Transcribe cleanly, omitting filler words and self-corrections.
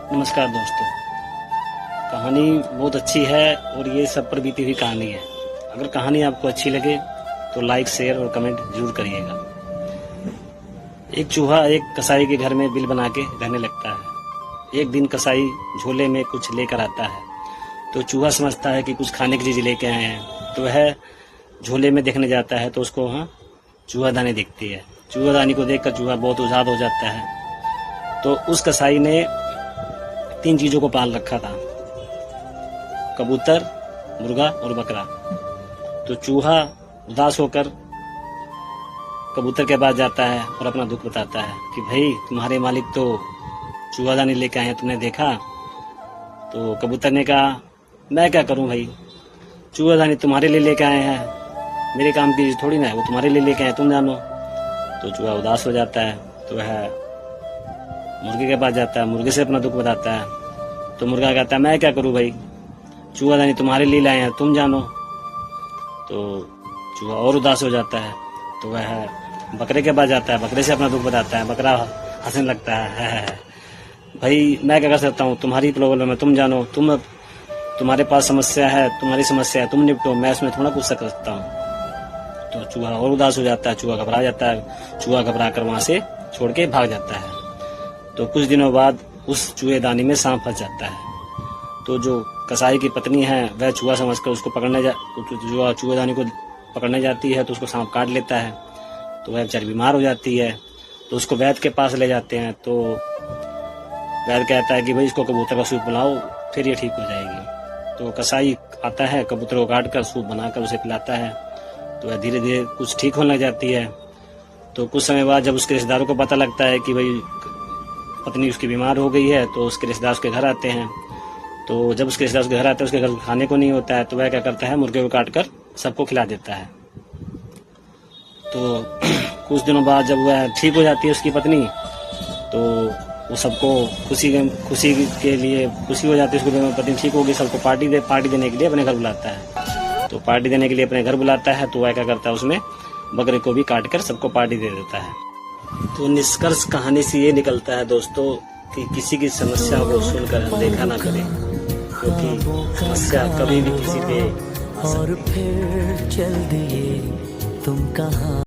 नमस्कार दोस्तों, कहानी बहुत अच्छी है और ये सब पर बीती हुई कहानी है। अगर कहानी आपको अच्छी लगे तो लाइक, शेयर और कमेंट जरूर करिएगा। एक चूहा एक कसाई के घर में बिल बना के रहने लगता है। एक दिन कसाई झोले में कुछ लेकर आता है तो चूहा समझता है कि कुछ खाने की चीज लेके आए हैं, तो वह झोले में देखने जाता है तो उसको वहाँ चूहादानी दिखती है। चूहादानी को देखकर चूहा बहुत उजाद हो जाता है। तो उस कसाई ने 3 चीजों को पाल रखा था, कबूतर, मुर्गा और बकरा। तो चूहा उदास होकर कबूतर के पास जाता है और अपना दुख बताता है कि भाई तुम्हारे मालिक तो चूहादानी लेके आए हैं, तुमने देखा? तो कबूतर ने कहा मैं क्या करूं भाई, चूहादानी तुम्हारे लिए लेके आए हैं, मेरे काम की थोड़ी ना है, वो तुम्हारे लिए लेके आए, तुम जानो। तो चूहा उदास हो जाता है तो वह मुर्गे के पास जाता है, मुर्गे से अपना दुख बताता है। तो मुर्गा कहता है मैं क्या करूं भाई, चूहादानी तुम्हारे लिए लाए हैं, तुम जानो। तो चूहा और उदास हो जाता है तो वह बकरे के पास जाता है, बकरे से अपना दुख बताता है। बकरा हंसने लगता है भाई मैं क्या कर सकता हूँ, तुम्हारी प्रॉब्लम है, तुम जानो, तुम्हारे पास समस्या है, तुम्हारी समस्या है, तुम निपटो, मैं इसमें थोड़ा कुछ कर सकता हूँ। तो चूहा और उदास हो जाता है, चूहा घबरा जाता है, चूहा घबरा कर वहां से छोड़ के भाग जाता है। तो कुछ दिनों बाद उस चूहेदानी में सांप फंस जाता है। तो जो कसाई की पत्नी है वह चूहा समझकर उसको चूहेदानी को पकड़ने जाती है तो उसको सांप काट लेता है। तो वह बेचारी बीमार हो जाती है। तो उसको वैद्य के पास ले जाते हैं। तो वैद्य कहता है कि भाई इसको कबूतर का सूप पिलाओ, फिर ये ठीक हो जाएगी। तो कसाई आता है, कबूतर को काट कर सूप बनाकर उसे पिलाता है। तो वह धीरे धीरे कुछ ठीक होने लग जाती है। तो कुछ समय बाद जब उसके रिश्तेदारों को पता लगता है कि भाई पत्नी उसकी बीमार हो गई है, तो उसके रिश्तेदार उसके घर आते हैं। तो जब उसके रिश्तेदार उसके घर आते हैं, उसके घर खाने को नहीं होता है, तो वह क्या करता है, मुर्गे को काट कर सबको खिला देता है। तो कुछ दिनों बाद जब वह ठीक हो जाती है उसकी पत्नी, तो वो सबको खुशी के लिए खुशी हो जाती है, उसको पत्नी ठीक होगी, सबको पार्टी देने के लिए अपने घर बुलाता है। तो पार्टी देने के लिए अपने घर बुलाता है तो वह क्या करता है, उसमें बकरे को भी काट कर सबको पार्टी दे देता है। तो निष्कर्ष कहानी से ये निकलता है दोस्तों कि किसी की समस्या को सुनकर अनदेखा ना करें, क्योंकि समस्या कभी भी किसी पे आ सकती है। और फिर चल दिए तुम कहाँ।